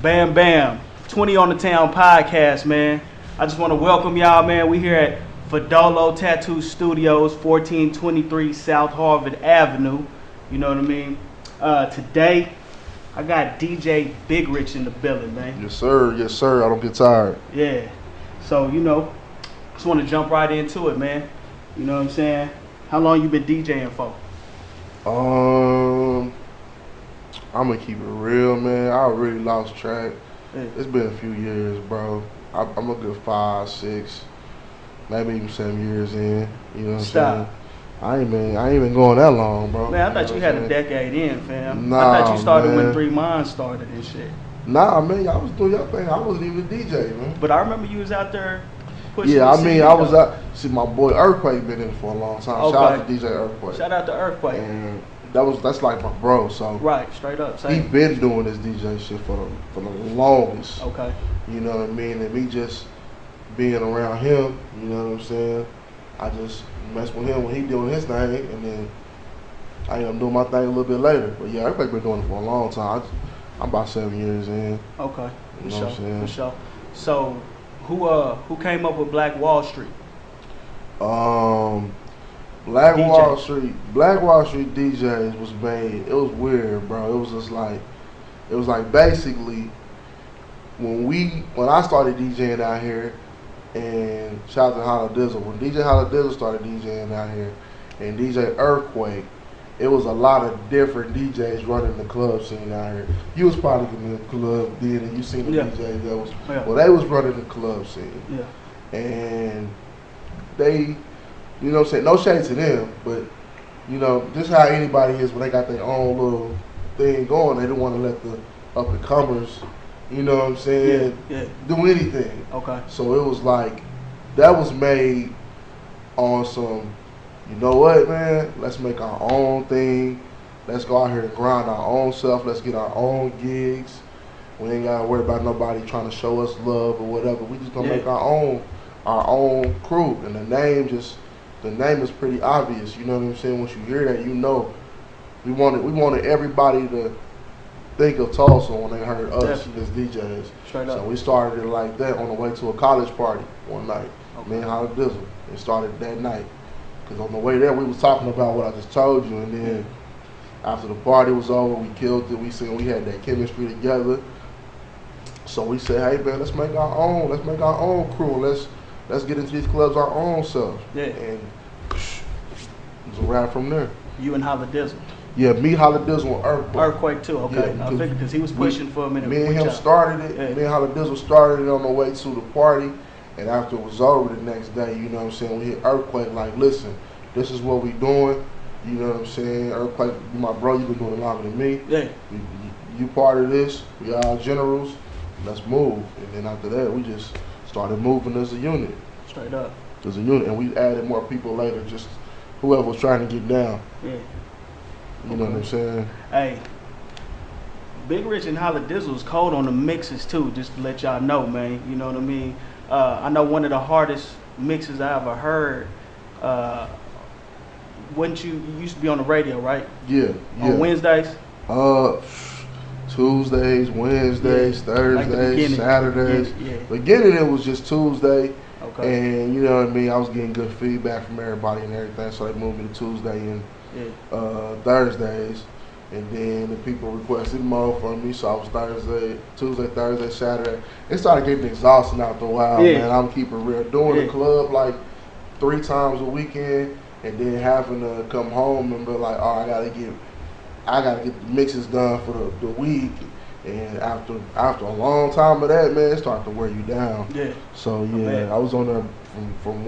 Bam Bam, 20 on the Town podcast, man. I just want to welcome y'all, man. We here at Fadolo Tattoo Studios, 1423 South Harvard Avenue. You know what I mean? Today, I got DJ BiggRich in the building, man. Yes, sir. Yes, sir. I don't get tired. Yeah. So, you know, just want to jump right into it, man. You know what I'm saying? How long you been DJing for? I'm gonna keep it real, man. I really lost track. Yeah. It's been a few years, bro. I'm a good 5, 6, maybe even 7 years in. You know what I'm saying? I ain't been going that long, bro. Man, I thought you had a decade in, fam. Nah, I thought you started man. when 3 Minds started and shit. Nah, man, y'all was doing your thing. I wasn't even a DJ, man. But I remember you was out there pushing. Yeah, the I mean, CD, I was though. out. See, my boy Earthquake been in it for a long time. Okay. Shout out to DJ Earthquake. Shout out to Earthquake. And that's like my bro. So Right, straight up. he Same. been doing this DJ shit for the longest. Okay. You know what I mean? And me just being around him, you know what I'm saying? I just mess with him when he doing his thing, and then I am doing my thing a little bit later. But yeah, everybody been doing it for a long time. I'm about 7 years in. Okay. You know what I'm saying? For sure. So, who came up with Black Wall Street? Black DJ. Wall Street DJs was made. It was weird, bro. It was just like, it was like basically when I started DJing out here, and shout out to Hollow Dizzle. When DJ Hollow Dizzle started DJing out here, and DJ Earthquake, it was a lot of different DJs running the club scene out here. You was probably in the club then, and you seen the DJs that was, well, they was running the club scene. Yeah. And they, you know what I'm saying, no shade to them, but, you know, this is how anybody is when they got their own little thing going. They don't want to let the up-and-comers, you know what I'm saying, do anything. Okay. So it was like, that was made on some, you know what, man, let's make our own thing. Let's go out here and grind our own self. Let's get our own gigs. We ain't got to worry about nobody trying to show us love or whatever. We just going to make our own crew. And the name is pretty obvious. You know what I'm saying? Once you hear that, you know. We wanted everybody to think of Tulsa when they heard us as DJs. Straight up. So we started it like that on the way to a college party one night. Okay. Me and Hollow Dizzle. It started that night. Because on the way there, we was talking about what I just told you. And then after the party was over, we killed it. We said we had that chemistry together. So we said, hey, man, let's make our own crew. Let's get into these clubs our own self. Yeah. And it was a wrap from there. You and Hollow Dizzle. Yeah, me, Hollow Dizzle, and Earthquake. Earthquake too, okay. Yeah, I figured because he was pushing for a minute. Me and him started it. Yeah. Me and Hollow Dizzle started it on the way to the party. And after it was over the next day, you know what I'm saying, we hit Earthquake like, listen, this is what we doing. You know what I'm saying? Earthquake, my bro, you been doing it longer than me. Yeah. You part of this. We all generals. Let's move. And then after that, we just started moving as a unit. Straight up. As a unit. And we added more people later, just whoever was trying to get down. Yeah. You know what I'm saying? Hey, BiggRich and Hollow Dizzle is cold on the mixes too, just to let y'all know, man. You know what I mean? I know one of the hardest mixes I ever heard, you used to be on the radio, right? Yeah. On Wednesdays? Tuesdays, Wednesdays, Thursdays, like Saturdays. Yeah. Beginning it was just Tuesday. Okay. And you know what I mean, I was getting good feedback from everybody and everything, so they moved me to Tuesday and Thursdays. And then the people requested more from me, so I was Tuesday, Thursday, Saturday. It started getting exhausting after a while, man. I'm keeping real. Doing the club like 3 times a weekend, and then having to come home and be like, oh, I gotta get the mixes done for the week. And after a long time of that, man, it started to wear you down. Yeah. So I was on there from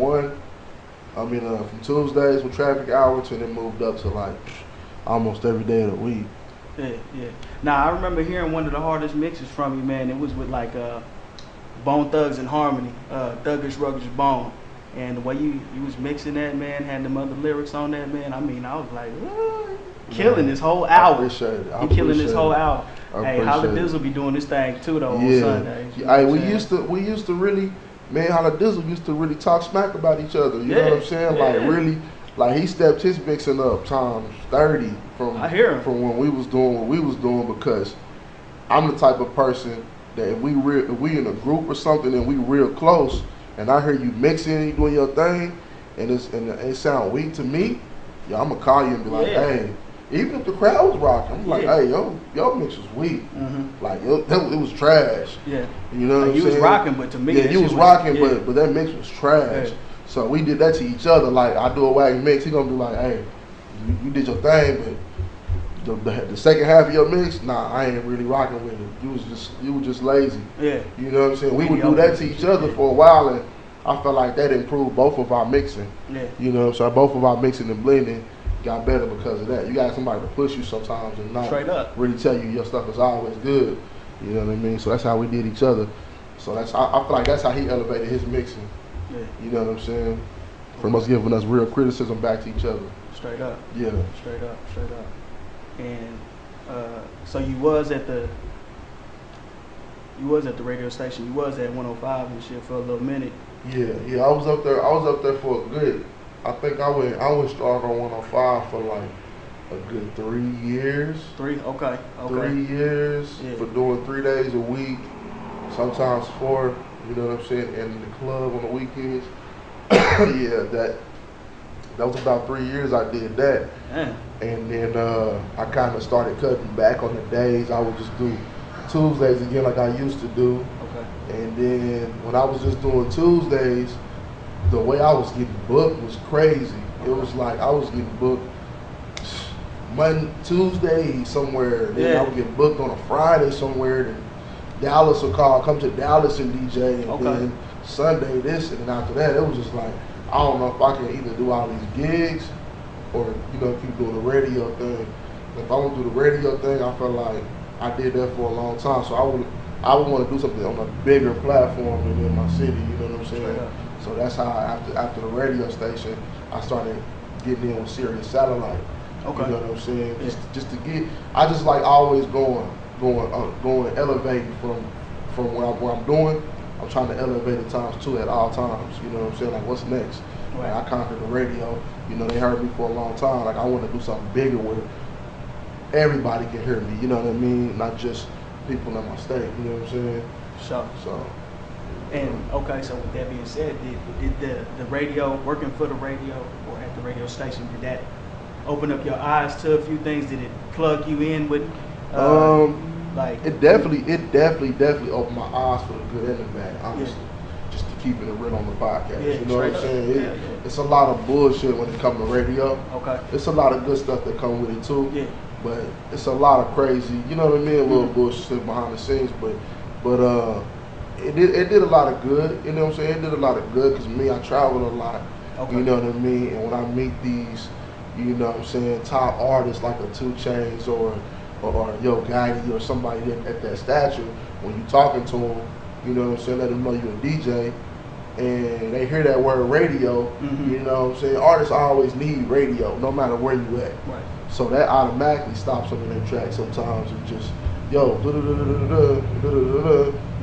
Tuesdays with traffic hours, and then moved up to like almost every day of the week. Yeah. Now I remember hearing one of the hardest mixes from you, man. It was with like Bone ThugsnHarmony, Thuggish Ruggish Bone. And the way you was mixing that, man, had them other lyrics on that, man. I mean, I was like, what? Killing this whole hour. I appreciate it. He killing this whole hour. Hey, Hollow Dizzle be doing this thing too though on Sundays. Hey, we used to really, man, Hollow Dizzle used to really talk smack about each other. You know what I'm saying? Like really, like he stepped his mixing up times 30 from when we was doing what we was doing, because I'm the type of person that if we in a group or something and we real close, and I hear you mixing, you doing your thing, and it sound weak to me, yeah, I'm gonna call you and be like, hey, even if the crowd was rocking, I'm like, hey, yo mix was weak. Like it was trash. Yeah. You know what I'm saying? You was rocking, but to me, yeah, you was rocking, but that mix was trash. So we did that to each other. Like I do a whack mix, he gonna be like, hey, you did your thing, but the second half of your mix, nah, I ain't really rocking with it. You was just lazy. Yeah. You know what I'm saying? We would do that to each other for a while, and I felt like that improved both of our mixing. Yeah. You know, so both of our mixing and blending got better because of that. You got somebody to push you sometimes and not really tell you your stuff is always good. You know what I mean? So that's how we did each other. So I feel like that's how he elevated his mixing. Yeah. You know what I'm saying? From us giving us real criticism back to each other. Straight up. Yeah. Straight up. And so you was at the radio station. You was at 105 and shit for a little minute. Yeah. I was up there for a good. I think I was started on 105 for like a good 3 years. Okay. 3 years for doing 3 days a week, sometimes 4. You know what I'm saying? And in the club on the weekends. Yeah, that was about 3 years I did that. Yeah. And then I kind of started cutting back on the days. I would just do Tuesdays again like I used to do. Okay. And then when I was just doing Tuesdays, the way I was getting booked was crazy. It was like I was getting booked Tuesday somewhere. Then I would get booked on a Friday somewhere. Then Dallas would come to Dallas and DJ. And then Sunday this, and then after that, it was just like, I don't know if I can either do all these gigs or, you know, keep doing the radio thing. If I want to do the radio thing, I felt like I did that for a long time. So I would want to do something on a bigger platform than in my city, you know what I'm saying? Yeah. So that's how after the radio station, I started getting in with Sirius Satellite. Okay. You know what I'm saying? Yeah. Just to get, I just like always going elevating from where I'm doing. I'm trying to elevate it times 2 at all times. You know what I'm saying? Like, what's next? Right. Like, I conquered the radio. You know, they heard me for a long time. Like, I want to do something bigger where everybody can hear me. You know what I mean? Not just people in my state. You know what I'm saying? Sure. So. And okay, so with that being said, did the radio, working for the radio or at the radio station, did that open up your eyes to a few things? Did it plug you in with? Like it definitely opened my eyes for the good and the bad, honestly. Just to keep it real on the podcast. Yeah, you know what I'm saying? It's a lot of bullshit when it comes to radio. Okay. It's a lot of good stuff that come with it too. Yeah. But it's a lot of crazy, you know what I mean? A little bullshit behind the scenes, but it did a lot of good. You know what I'm saying? It did a lot of good because me, I travel a lot. Okay. You know what I mean? And when I meet these, you know what I'm saying, top artists like a 2 Chainz or Yo Gotti or somebody at that stature, when you talking to them, you know what I'm saying, let them know you a DJ, and they hear that word radio, you know what I'm saying, artists always need radio, no matter where you at. Right. So that automatically stops them in their tracks sometimes and just, yo,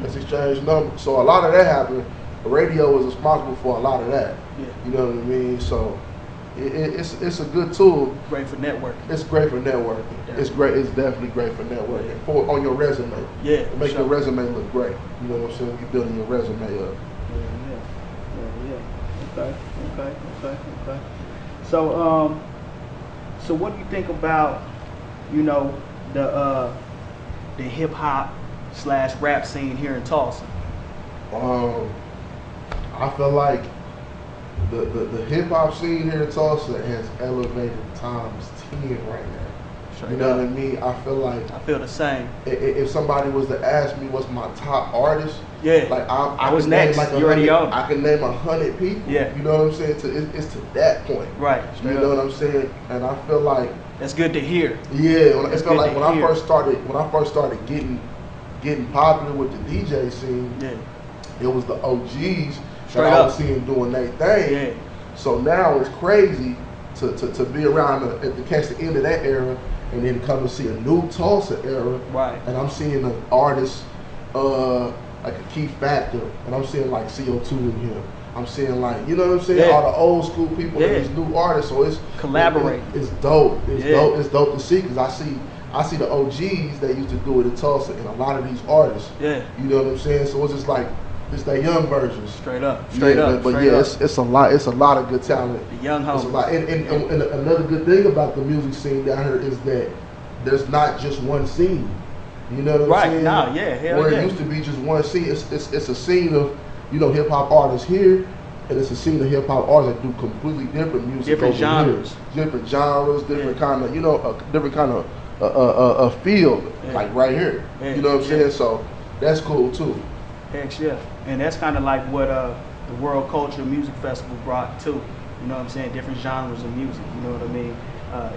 let's exchange numbers. So a lot of that happened. The radio is responsible for a lot of that. Yeah. You know what I mean? So it's a good tool. Great for networking. It's great for networking. Yeah. It's great. It's definitely great for networking. For on your resume. Yeah. It makes your resume look great. You know what I'm saying? You're building your resume up. Yeah. Okay. So what do you think about, you know, the hip hop / rap scene here in Tulsa? I feel like the hip hop scene here in Tulsa has elevated times 10 right now. You know what I mean? I feel the same. If somebody was to ask me what's my top artist, like I was next. Like you already own. I can name 100 people. Yeah. You know what I'm saying? It's to that point. Right. You know what I'm saying? And I feel like that's good to hear. Yeah. I feel like when I first started getting popular with the DJ scene, it was the OGs that I was seeing doing their thing. Yeah. So now it's crazy to be around to catch the end of that era and then come to see a new Tulsa era. Right. And I'm seeing an artist like a Key Factor, and I'm seeing like CO2 in here. I'm seeing like, you know what I'm saying, all the old school people and these new artists. So it's collaborating. It's dope. It's dope. It's dope to see because I I see the OGs that used to do it in Tulsa, and a lot of these artists. Yeah. You know what I'm saying? So it's just like it's that young versions. Straight up. But yeah, it's a lot. It's a lot of good talent. The young homies. It's a lot. And another good thing about the music scene down here is that there's not just one scene. You know what I'm saying? Right. No. Yeah. Hell Where yeah. it used to be just one scene. It's a scene of hip hop artists here. And it's a scene of hip hop artists that do completely different music, different genres, different kind of, different kind of field, like right here. You know what I'm saying? So that's cool too. Heck yeah, and that's kind of like what the World Culture Music Festival brought too. You know what I'm saying? Different genres of music. You know what I mean?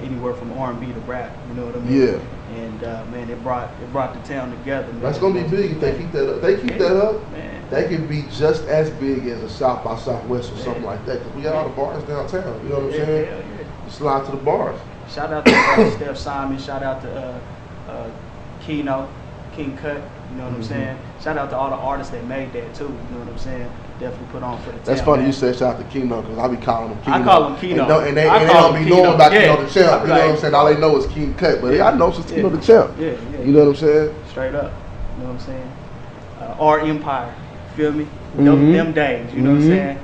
Anywhere from R&B to rap. You know what I mean? Yeah. And man, it brought the town together. Man. That's gonna be big if they keep that up. They keep that up. Man. They can be just as big as a South by Southwest or something like that. Cause we got all the bars downtown. You know what I'm saying? Yeah. Slide to the bars. Shout out to Steph Simon. Shout out to Keno, King Cut. You know what I'm saying? Shout out to all the artists that made that too. You know what I'm saying? Definitely put on for the town. That's funny man. you said shout out to Keno because I be calling him Keno. I call him Keno. And they don't be knowing about Keno the Champ. You know what I'm saying? All they know is King Cut. But I know since Keno the Champ. Yeah. You know what I'm saying? Straight up. You know what I'm saying? Our Empire. Feel me? Them days. You know what I'm saying?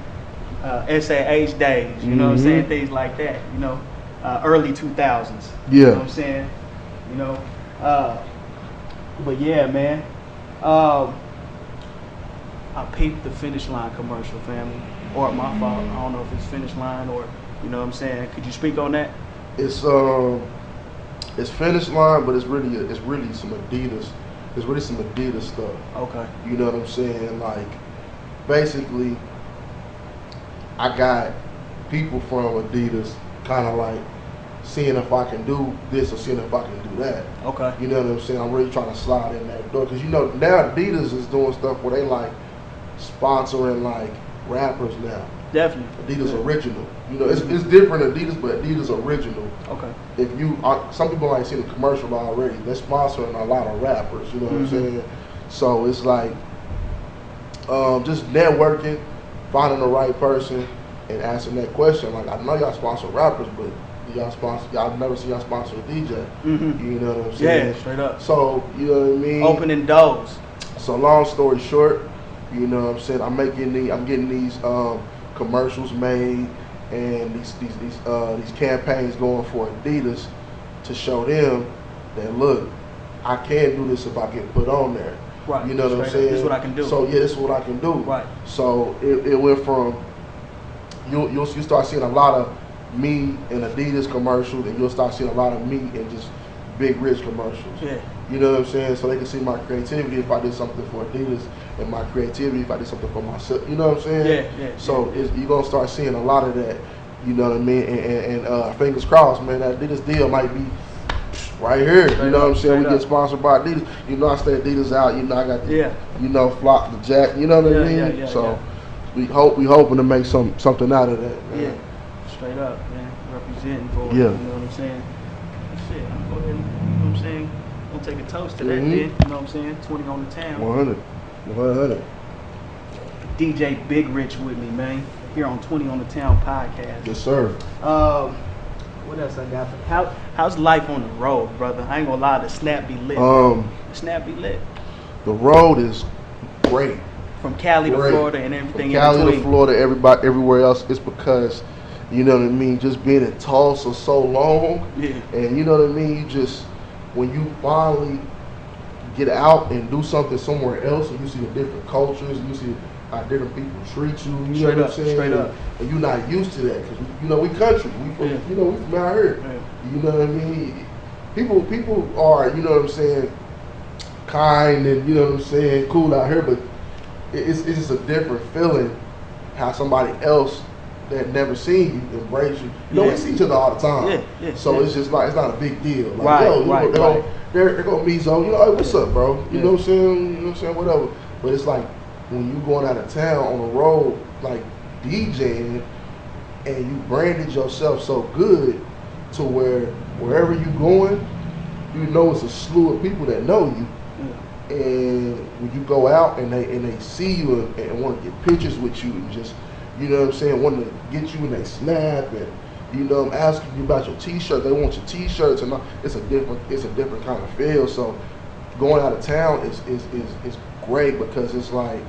SAH days. You know what I'm saying? Things like that. You know? Early 2000s. Yeah. You know what I'm saying? You know? But yeah, man. I peeped the Finish Line commercial, family. Or my fault. I don't know if it's Finish Line or, you know what I'm saying? Could you speak on that? It's Finish Line, but it's really some Adidas. It's really some Adidas stuff. Okay. You know what I'm saying? Like, basically, I got people from Adidas kind of like seeing if I can do this or seeing if I can do that. Okay. You know what I'm saying? I'm really trying to slide in that door because you know now Adidas is doing stuff where they like sponsoring like rappers now. Definitely. Adidas original. You know, it's different Adidas, but Adidas original. Okay. If you, some people like see the commercial already. They're sponsoring a lot of rappers. You know what I'm saying? So it's like just networking, finding the right person, and asking that question. Like I know y'all sponsor rappers, but y'all never see y'all sponsor a DJ. You know what I'm saying? Yeah, straight up. So you know what I mean? Opening doors. So long story short, you know what I'm saying? I'm getting these commercials made and these campaigns going for Adidas to show them that look, I can do this if I get put on there. Right. You know what I'm saying? This is what I can do. So yeah, this is what I can do. Right. So it went from you'll start seeing a lot of me in Adidas commercials, and you'll start seeing a lot of me in just BiggRich commercials. Yeah. You know what I'm saying? So they can see my creativity if I did something for Adidas, and my creativity if I did something for myself. You know what I'm saying? Yeah. So you're gonna start seeing a lot of that. You know what I mean? And fingers crossed, man. That Adidas deal might be right here. You know what I'm saying? We get sponsored by Adidas. You know I stay Adidas out. You know I got the flock, the jack. You know what I mean? So we hoping to make something out of that, man. Yeah. Straight up, man. Representing for it. Yeah. You know what I'm saying? Shit, I'm going to go ahead and, you know what I'm saying? Gonna take a toast to that then. You know what I'm saying? 20 on the town. 100. DJ BiggRich with me, man. Here on 20 on the Town podcast. Yes, sir. What else I got? How's life on the road, brother? I ain't gonna lie, the snap be lit. The snap be lit. The road is great. From Cali to Florida and everything in between. Cali to Florida, everywhere else. It's because, you know what I mean, just being in Tulsa so long. Yeah. And you know what I mean, you just, when you finally get out and do something somewhere else, and you see the different cultures, and you see how different people treat you. You know what I'm saying? Straight up. And you're not used to that because you know we country. We from we from out here. Yeah. You know what I mean? People are, you know what I'm saying, kind and you know what I'm saying, cool out here, but it's just a different feeling how somebody else that never seen you embrace you. You know, we see each other all the time. So it's just like, it's not a big deal. Like, there go Meezo. You know, hey, what's up, bro? You know what I'm saying? You know what I'm saying? Whatever. But it's like when you going out of town on the road, like DJing, and you branded yourself so good to where wherever you going, you know it's a slew of people that know you. And when you go out and they see you and want to get pictures with you and just, you know what I'm saying, want to get you in their snap and You know, I'm asking you about your T-shirt. They want your T-shirts, and it's a different kind of feel. So going out of town is great because it's like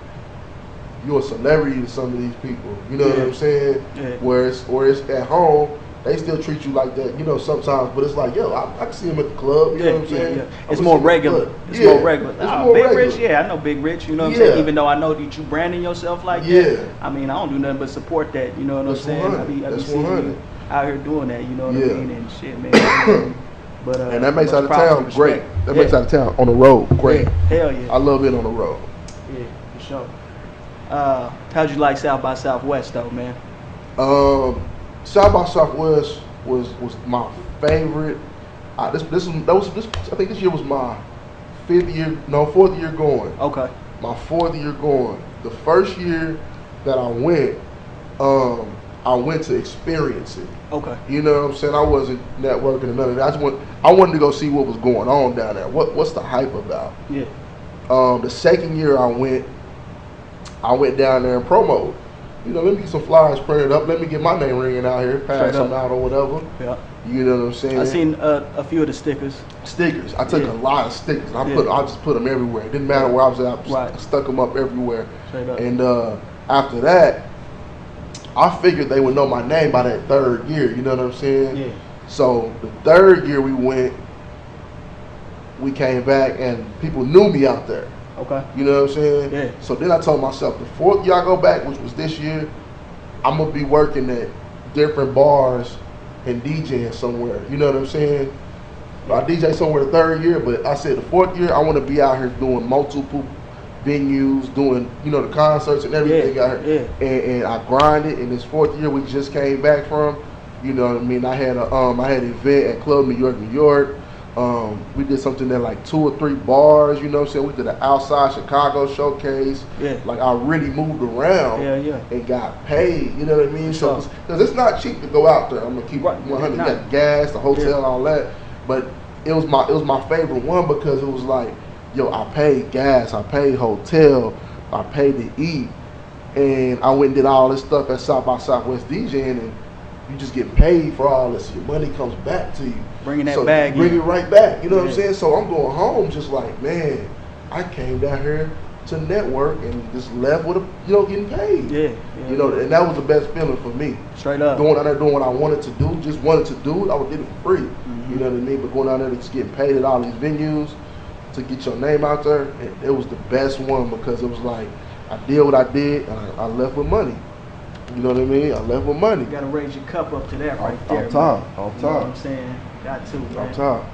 you're a celebrity to some of these people. You know what I'm saying? Yeah. Whereas at home, they still treat you like that, you know, sometimes, but it's like, yo, I can see him at the club, you know what I'm saying? Yeah. It's more regular. It's more regular. BiggRich, yeah, I know BiggRich, you know what I'm saying? Even though I know that you branding yourself like that, I mean, I don't do nothing but support that, you know what I'm saying? I be seeing you out here doing that, you know what I mean, and shit, man. But, and that makes out of town great. That makes out of town on the road great. Hell yeah. I love it on the road. Yeah, for sure. How'd you like South by Southwest though, man? South by Southwest was my favorite. I think this year was my fourth year going. Okay. My fourth year going. The first year that I went to experience it. Okay. You know what I'm saying? I wasn't networking or none of that. I wanted to go see what was going on down there. What's the hype about? Yeah. The second year I went down there and promoted. You know, let me get some flyers printed up. Let me get my name ringing out here, pass them out or whatever. Yeah. You know what I'm saying? I seen a few of the stickers. Stickers. I took a lot of stickers. I just put them everywhere. It didn't matter where I was at. I stuck them up everywhere. And after that, I figured they would know my name by that third year. You know what I'm saying? Yeah. So the third year we came back and people knew me out there. Okay. You know what I'm saying? Yeah. So then I told myself the fourth year I go back, which was this year, I'm gonna be working at different bars and DJing somewhere. You know what I'm saying? I DJ somewhere the third year, but I said the fourth year I want to be out here doing multiple venues, doing the concerts and everything out here. Yeah. And I grinded. In this fourth year we just came back from, you know what I mean? I had an event at Club New York. We did something at like 2 or 3 bars, you know what I'm saying? We did an outside Chicago showcase. Yeah. Like I really moved around and got paid, you know what I mean? So, because it's not cheap to go out there. I'm gonna keep 100. You got gas, the hotel, and all that. But it was my favorite one because it was like, yo, I paid gas, I paid hotel, I paid to eat, and I went and did all this stuff at South by Southwest DJing, and you just get paid for all this. Your money comes back to you. Bringing that bag in. Bring it right back. You know what I'm saying? So I'm going home just like, man, I came down here to network and just left with getting paid. You know, and that was the best feeling for me. Straight up. Going out there doing what I wanted to do, just wanted to do it. I did it for free. You know what I mean? But going out there and just getting paid at all these venues to get your name out there, it was the best one because it was like, I did what I did and I left with money. You know what I mean? I left with money. You gotta raise your cup up to that right there. All time. You know what I'm saying? Got to, man. All time.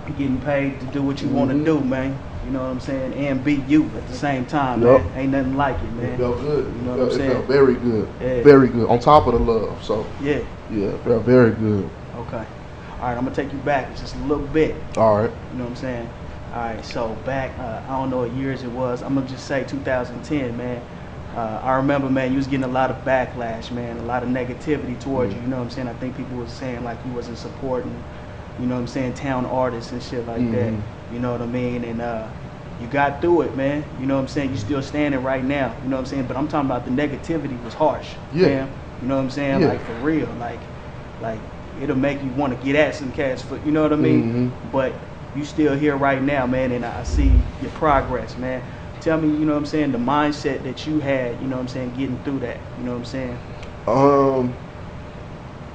You're getting paid to do what you want to do, man. You know what I'm saying? And be you at the same time, man. Ain't nothing like it, man. It felt good. You know what I'm saying? It felt very good. Very good. On top of the love. So yeah, it felt very good. Okay. All right, I'm gonna take you back just a little bit. All right. You know what I'm saying? All right, so back, I don't know what years it was. I'm gonna just say 2010, man. I remember, man, you was getting a lot of backlash, man, a lot of negativity towards you. You know what I'm saying? I think people was saying like you wasn't supporting, you know what I'm saying, town artists and shit like that. You know what I mean? And you got through it, man. You know what I'm saying? You still standing right now. You know what I'm saying? But I'm talking about the negativity was harsh. Man. You know what I'm saying? Like for real, like it'll make you want to get at some cats for, you know what I mean? But you still here right now, man, and I see your progress, man. Tell me, you know what I'm saying, the mindset that you had, you know what I'm saying, getting through that, you know what I'm saying?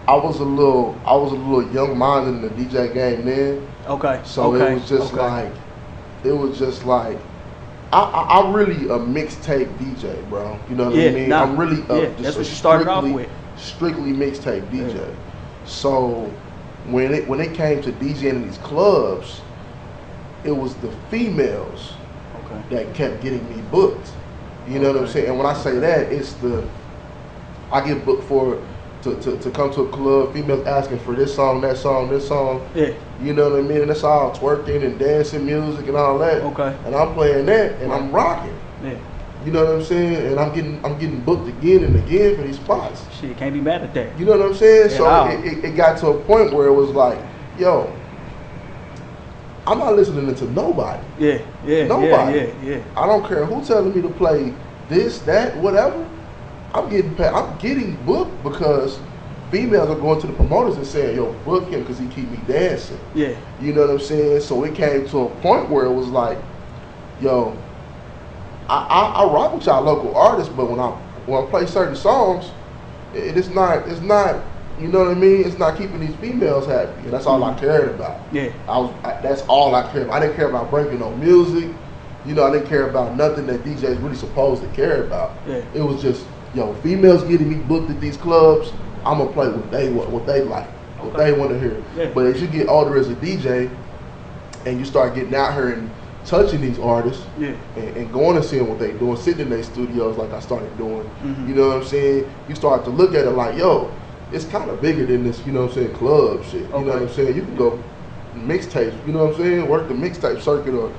I was a little young-minded in the DJ game then. Okay. So it was just like, I'm really a mixtape DJ, bro. You know what I mean? I'm really that's what you started off with. Strictly mixtape DJ. So when it came to DJing in these clubs, it was the females that kept getting me booked. You know what I'm saying? And when I say that, it's I get booked to come to a club, females asking for this song, that song, this song. Yeah. You know what I mean? And it's all twerking and dancing music and all that. Okay. And I'm playing that and I'm rocking. Yeah. You know what I'm saying? And I'm getting booked again and again for these spots. Shit, can't be mad at that. You know what I'm saying? So it got to a point where it was like, yo, I'm not listening to nobody. Nobody. I don't care who telling me to play this, that, whatever. I'm getting paid. I'm getting booked because females are going to the promoters and saying, "Yo, book him because he keep me dancing." Yeah. You know what I'm saying? So it came to a point where it was like, "Yo, I rock with y'all local artists, but when I play certain songs, it's not. You know what I mean? It's not keeping these females happy, and that's all I cared about. Yeah. That's all I cared about. I didn't care about breaking no music. You know, I didn't care about nothing that DJs really supposed to care about. Yeah. It was just, yo, females getting me booked at these clubs. I'm gonna play what they like, what they want to hear. Yeah. But as you get older as a DJ, and you start getting out here and touching these artists, yeah, and going and seeing what they doing, sitting in their studios like I started doing. Mm-hmm. You know what I'm saying? You start to look at it like, yo, it's kind of bigger than this. You know what I'm saying? Club shit. You know what I'm saying? You can go mixtapes. You know what I'm saying? Work the mixtape circuit or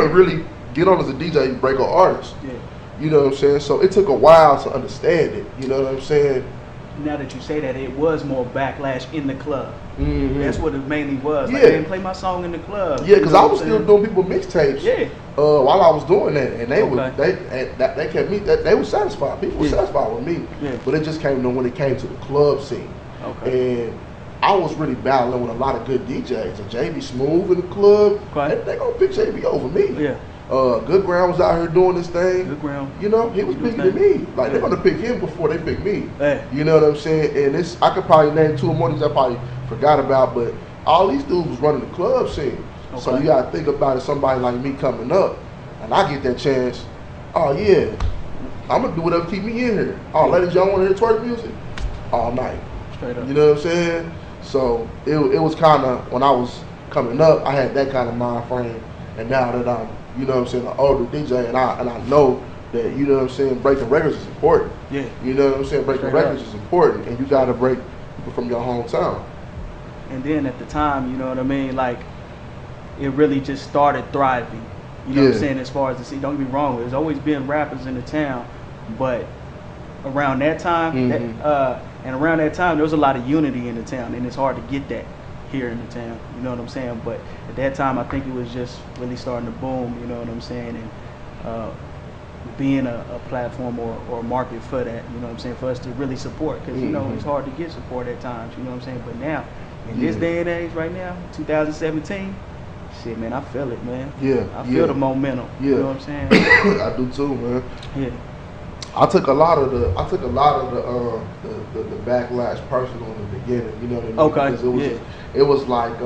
really get on as a DJ and break an artist. Yeah. You know what I'm saying? So it took a while to understand it. You know what I'm saying? Now that you say that, it was more Backlash in the club. Mm-hmm. That's what it mainly was. Like, yeah. I didn't play my song in the club. Yeah, because I was still doing people mixtapes. Yeah. While I was doing that, and they kept me. They were satisfied. People were satisfied with me. Yeah. But it just came to when it came to the club scene. Okay. And I was really battling with a lot of good DJs. And JB Smooth in the club. Okay. They gonna pick JB over me. Yeah. Good Ground was out here doing this thing. Good Ground. You know, he was bigger than me. Like, they're gonna pick him before they pick me. Yeah. You know what I'm saying? And I could probably name two more things I probably forgot about, but all these dudes was running the club scene. Okay. So you gotta think about it, somebody like me coming up, and I get that chance. Oh yeah, I'm gonna do whatever to keep me in here. Oh, ladies, y'all wanna hear twerk music? All night. Straight up. You know what I'm saying? So it was kind of, when I was coming up, I had that kind of mind frame, and now that I'm, you know what I'm saying, an older DJ, and I know that, you know what I'm saying, breaking records is important. Yeah. You know what I'm saying? Breaking records is important, and you gotta break people from your hometown. And then at the time, you know what I mean, like, it really just started thriving. You know what I'm saying, as far as the scene. Don't get me wrong, there's always been rappers in the town, but around that time, and around that time, there was a lot of unity in the town, and it's hard to get that here in the town. You know what I'm saying? But at that time, I think it was just really starting to boom. You know what I'm saying? And being a platform or a market for that. You know what I'm saying? For us to really support, because you know it's hard to get support at times. You know what I'm saying? But now, in this day and age, right now, 2017. Shit, man, I feel it, man. Yeah, I feel the momentum. Yeah. You know what I'm saying? I do too, man. Yeah. I took a lot of the backlash personal in the beginning. You know what I mean? Okay. Because it was like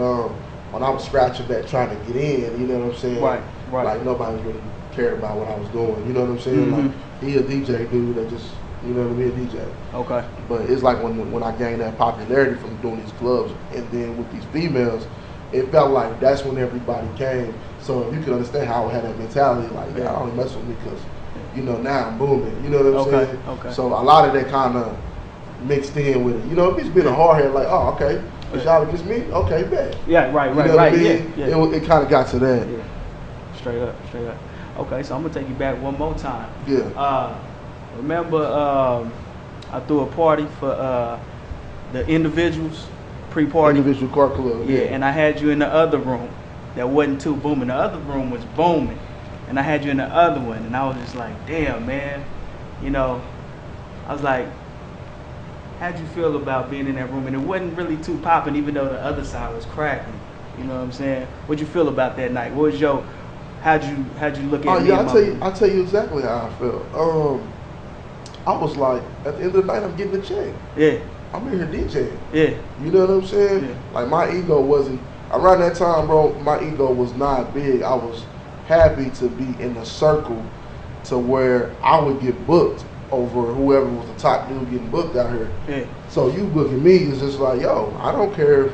when I was scratching back trying to get in. You know what I'm saying? Right. Like nobody really cared about what I was doing. You know what I'm saying? Like, he a DJ dude that just, you know what I mean, a DJ. Okay. But it's like when I gained that popularity from doing these clubs, and then with these females, it felt like that's when everybody came. So you can understand how I had that mentality, like, I don't mess with me because, you know, now I'm booming. You know what I'm saying? Okay. So a lot of that kind of mixed in with it. You know, if it's been a hard head, like, oh, okay, it's y'all against me? Okay, bet. Yeah, right. You know what I mean? Yeah. It kind of got to that. Yeah. Straight up. Okay, so I'm gonna take you back one more time. Yeah. Remember, I threw a party for the individuals pre-party. Individual car club. Yeah, and I had you in the other room that wasn't too booming. The other room was booming, and I had you in the other one, and I was just like, damn, man. You know, I was like, how'd you feel about being in that room? And it wasn't really too popping, even though the other side was cracking. You know what I'm saying? What'd you feel about that night? What was your, how'd you look at me? I'll tell you exactly how I felt. I was like, at the end of the night, I'm getting a check. Yeah. I'm in here DJing. Yeah. You know what I'm saying? Yeah. Like, my ego wasn't, around that time, bro, my ego was not big. I was happy to be in a circle to where I would get booked over whoever was the top dude getting booked out here. Yeah. So you booking me is just like, yo, I don't care if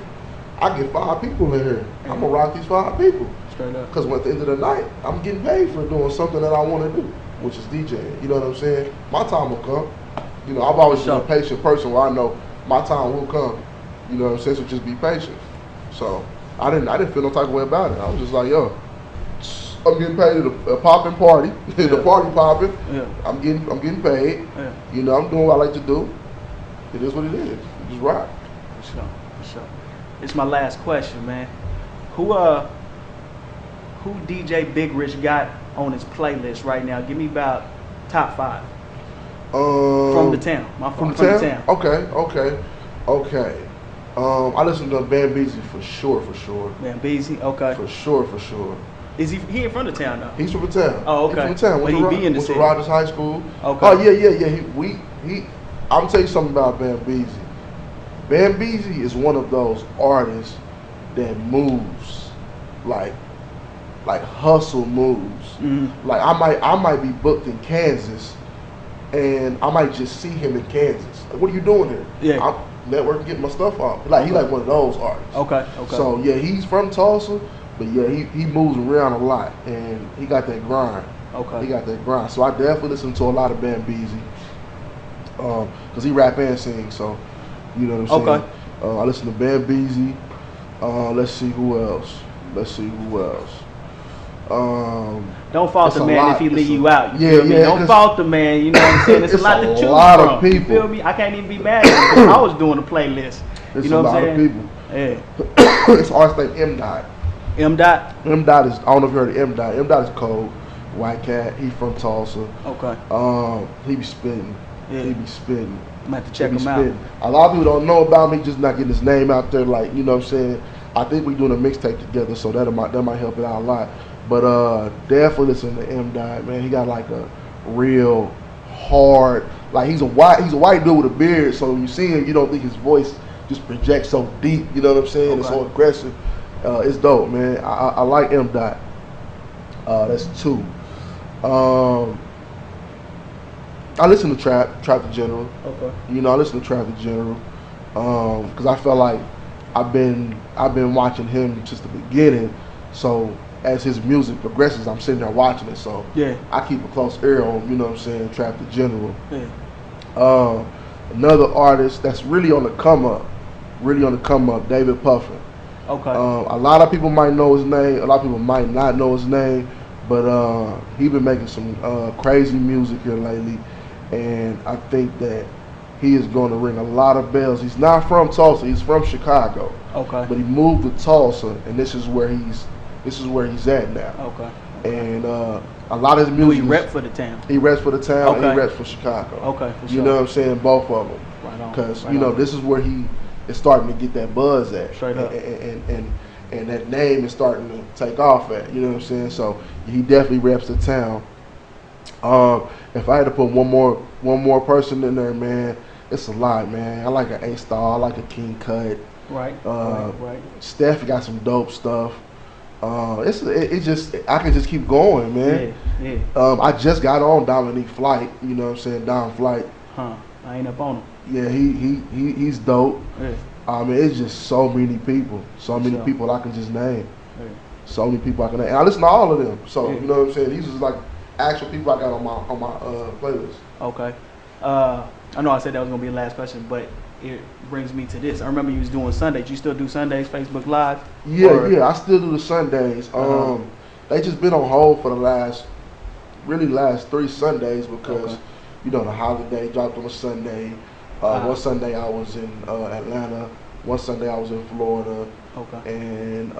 I get 5 people in here. I'm going to rock these 5 people. Straight up. Because at the end of the night, I'm getting paid for doing something that I want to do, which is DJing. You know what I'm saying? My time will come. You know, I've always been a patient person where I know my time will come. You know what I'm saying? So just be patient. So I didn't feel no type of way about it. I was just like, yo, I'm getting paid at a popping party. The party popping. Yeah. I'm getting paid. Yeah. You know, I'm doing what I like to do. It is what it is. Just rock. For sure. It's my last question, man. Who DJ BiggRich got on his playlist right now? Give me about top 5. From the town. From the town. Okay. I listen to Bambeezy for sure. Bambeezy, okay. For sure. Is he in front of town though? He's from the town. Oh, okay. He's from the town. But he be in the city. Went to Rogers High School. Okay. Oh yeah. I'm gonna tell you something about Bambeezy. Bambeezy is one of those artists that moves like hustle moves. Mm-hmm. Like I might be booked in Kansas, and I might just see him in Kansas. Like, what are you doing here? Yeah. I'm networking, getting my stuff off. Like he like one of those artists. Okay. So yeah, he's from Tulsa, but yeah, he moves around a lot, and he got that grind. Okay. He got that grind. So I definitely listen to a lot of Bambeezy, cause he rap and sing. So you know what I'm saying. Okay. I listen to Bambeezy. Let's see who else. Don't fault the man if he leave you out. You feel me? Yeah. Don't fault the man. You know what I'm saying? It's a lot to choose from. Of people. You feel me? I can't even be mad at him. I was doing a playlist. It's you know what I'm saying? A lot of people. Yeah. It's artist named M Dot. M Dot. M Dot is, I don't know if you heard of M Dot. M Dot is cold. White cat. He from Tulsa. Okay. He be spitting. Yeah. He be spitting. I'm gonna have to check him out. A lot of people don't know about me, just not getting his name out there. Like, you know what I'm saying? I think we're doing a mixtape together, so that might help it out a lot. But definitely listen to M Dot, man. He got like a real hard, like he's a white dude with a beard, so when you see him, you don't think his voice just projects so deep. You know what I'm saying? Okay. It's so aggressive. It's dope, man. I like M Dot. That's two. I listen to trap in general. Okay. You know, I listen to trap in general, because I felt like I've been watching him since the beginning. So as his music progresses, I'm sitting there watching it. So yeah, I keep a close ear on, you know what I'm saying, trap in general. Yeah. Another artist that's really on the come up, David Puffin. Okay. A lot of people might know his name. A lot of people might not know his name, but he been making some crazy music here lately, and I think that he is going to ring a lot of bells. He's not from Tulsa. He's from Chicago. Okay. But he moved to Tulsa, and this is where he's at now. Okay. And a lot of his music. He rep for the town. He reps for the town. Okay. And he reps for Chicago. Okay. For sure. You know what I'm saying? Both of them. Right on. Because you know this is where he is starting to get that buzz at. Straight up. And that name is starting to take off at. You know what I'm saying? So he definitely reps the town. If I had to put one more person in there, man, it's a lot, man. I like an A-Star. I like a King Cut. Right. Right. Steph got some dope stuff. It just I can just keep going, man. Yeah. I just got on Dominique Flight. You know what I'm saying? Dom Flight. Huh. I ain't up on him. Yeah, he's dope. Yeah. I mean, it's just so many people. So many people I can just name. Yeah. So many people I can name. And I listen to all of them. So you know what I'm saying? These is like actual people I got on my playlist. Okay. I know I said that was gonna be the last question, but it brings me to this. I remember you was doing Sundays. You still do Sundays, Facebook Live? Yeah, I still do the Sundays. They just been on hold for the last 3 Sundays because you know the holiday dropped on a Sunday. One Sunday I was in Atlanta. One Sunday I was in Florida. Okay. And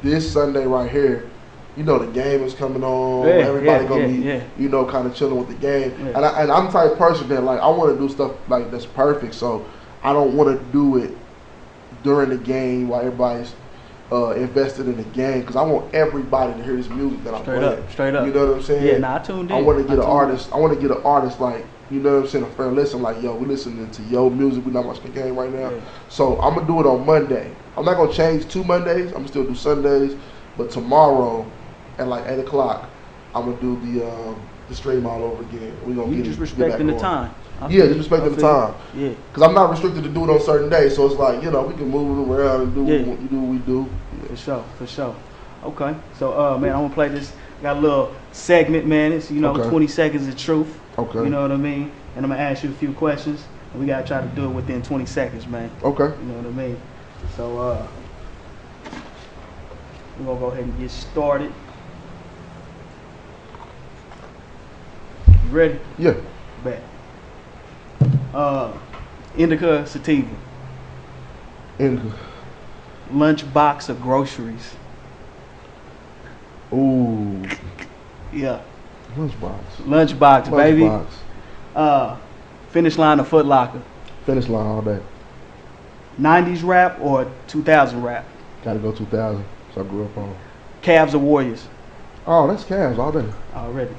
this Sunday right here, you know the game is coming on. Everybody gonna be, you know, kind of chilling with the game. Yeah. And I'm the type of person that like I want to do stuff like that's perfect. So I don't want to do it during the game while everybody's invested in the game because I want everybody to hear this music that I'm playing. Straight up. You know what I'm saying? Yeah, nah, I tuned in. I want to get an artist. I want to get an artist like, you know what I'm saying, a fair listen. Like, yo, we listening to your music. We not watching the game right now. Yeah. So I'm gonna do it on Monday. I'm not gonna change 2 Mondays. I'm gonna still do Sundays. But tomorrow at like 8 o'clock, I'm gonna do the stream all over again. We gonna just respecting the time. Yeah, just respecting the time. Yeah. Because I'm not restricted to do it on certain days, so it's like, you know, we can move it around and do what we do. Yeah. For sure. Okay. So, man, I'm gonna play this. Got a little segment, man. It's 20 seconds of truth. Okay. You know what I mean? And I'm gonna ask you a few questions, and we gotta try to do it within 20 seconds, man. Okay. You know what I mean? So, we're gonna go ahead and get started. You ready? Yeah. Bet. Indica, sativa. Indica. Lunchbox or groceries? Ooh. Yeah. Lunchbox. Lunchbox, baby. Finish line or Foot Locker? Finish line all day. 90s rap or 2000 rap? Gotta go 2000. So I grew up on. Cavs or Warriors? Oh, that's Cavs all day. Already.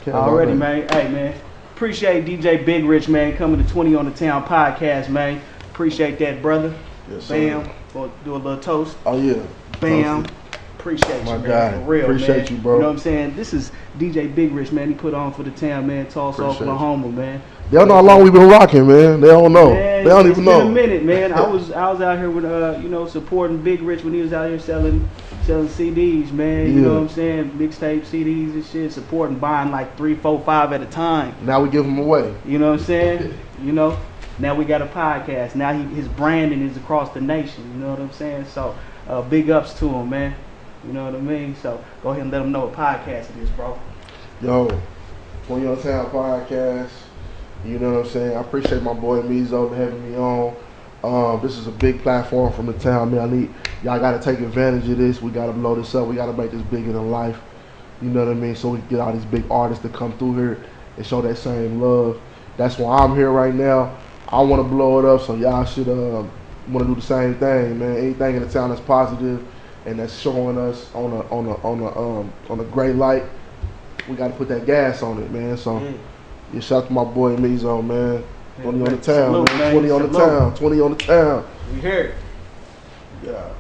Cavs Already, all day. man. Hey, man. Appreciate DJ BiggRich, man, coming to 20 on the Town podcast, man. Appreciate that, brother. Yes, sir. Bam. Gonna do a little toast. Oh, yeah. Bam. Toasted. Appreciate My you, man. guy. For real, Appreciate man. you, bro. You know what I'm saying? This is DJ BiggRich, man. He put on for the town, man. Tulsa, Appreciate Oklahoma, man. They don't know how long we've been rocking, man. They don't know. Man, they don't it's even been know. a minute, man. I was out here with supporting BiggRich when he was out here selling CDs, man. You know what I'm saying? Mixtape CDs and shit, supporting, buying like 3, 4, 5 at a time. Now we give them away. You know what I'm saying? You know, now we got a podcast. Now his branding is across the nation. You know what I'm saying? So big ups to him, man. You know what I mean? So go ahead and let them know what podcast it is, bro. Yo, 20 on Town podcast. You know what I'm saying? I appreciate my boy Meezo for having me on. This is a big platform from the town, man. Y'all got to take advantage of this. We got to blow this up. We got to make this bigger than life. You know what I mean? So we can get all these big artists to come through here and show that same love. That's why I'm here right now. I want to blow it up, so y'all should want to do the same thing, man. Anything in the town that's positive and that's showing us on a great light, we got to put that gas on it, man. So. Yeah, shout out to my boy Meezo, man. 20 on the town, salute, man. 20 on the town. 20 on the town. We here. Yeah.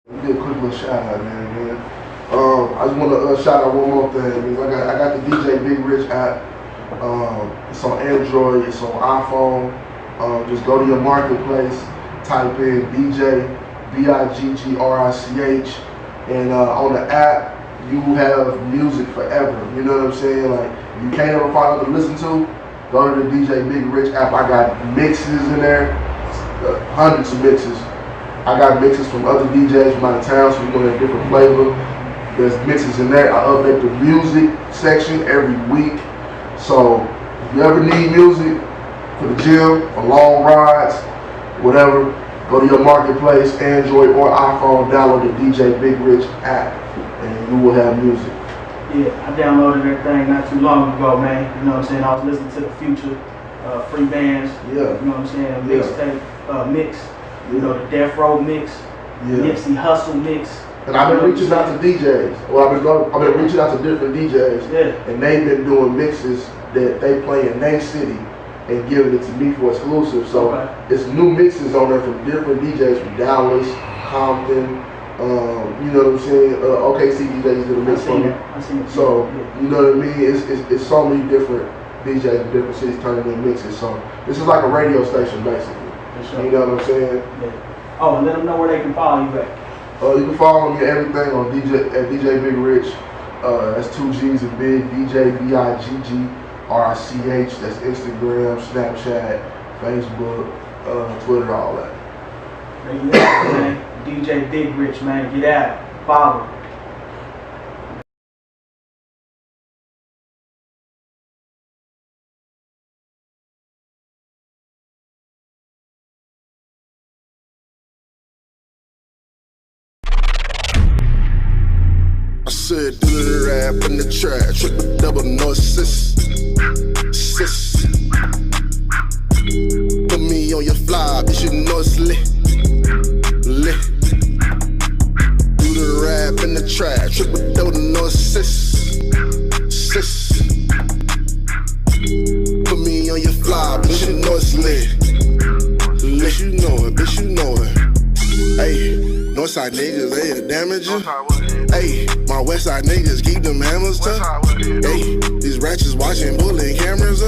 We did a quick little shout out, man. I just want to shout out one more thing. I got the DJ BiggRich app. It's on Android. It's on iPhone. Just go to your marketplace. Type in DJ BiggRich, and on the app. You have music forever. You know what I'm saying? Like, you can't ever find nothing to listen to, go to the DJ BiggRich app. I got mixes in there, hundreds of mixes. I got mixes from other DJs from out of town, so you want a different flavor. There's mixes in there. I update the music section every week. So, if you ever need music for the gym, for long rides, whatever, go to your marketplace, Android or iPhone, download the DJ BiggRich app. And you will have music. Yeah, I downloaded everything not too long ago, man. You know what I'm saying? I was listening to the Future free bands. Yeah. You know what I'm saying? Mixtape mix. Yeah. You know, the Death Row mix. Yeah. Nipsey Hussle mix. And I've been reaching out to DJs. Well, I've been reaching out to different DJs. Yeah. And they've been doing mixes that they play in their city and giving it to me for exclusive. So it's new mixes on there from different DJs from Dallas, Compton. You know what I'm saying? OKC DJs did a mix for me. So, you know what I mean? It's so many different DJs in different cities turning in mixes. So, this is like a radio station, basically. Sure. You know what I'm saying? Yeah. Oh, and let them know where they can follow you at. You can follow me everything on DJ BiggRich. That's 2 G's and Big. DJ BiggRich. That's Instagram, Snapchat, Facebook, Twitter, all that. There you go, man. DJ BiggRich, man, get at it. Follow. I said, do the rap in the trap, triple double no sis. Put me on your fly, bitch, you know it's lit. Do the rap in the trap, triple double no sis. Put me on your fly, bitch, you know it's lit. Bitch, you know it, bitch, you know it. Ayy. Northside niggas, they'll damage you. Ayy, my Westside niggas keep them hammers tough. Ayy, these ratchets watching, pulling cameras up.